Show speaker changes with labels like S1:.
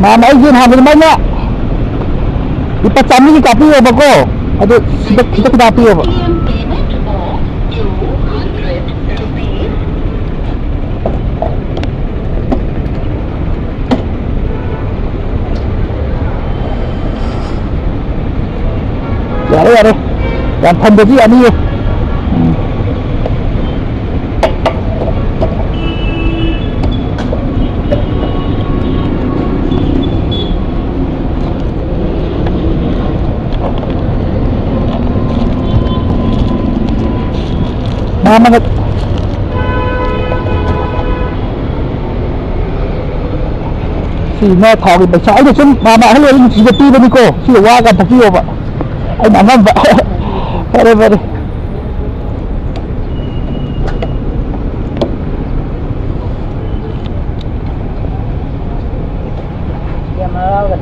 S1: Mamaya yun, hamin naman nga. Ipasama yung kapiyo ba ko? Ado, kita kapiyo ba? Yari. Yang pandai dia ni. Mama ngat. Si na thao cái bạch trái này chứ mama hay là chỉ ti bên cô, chỉ qua gần thật nhiều vậy. Anh nằm vậy. Vậy đi. Dạ mà lâu rồi.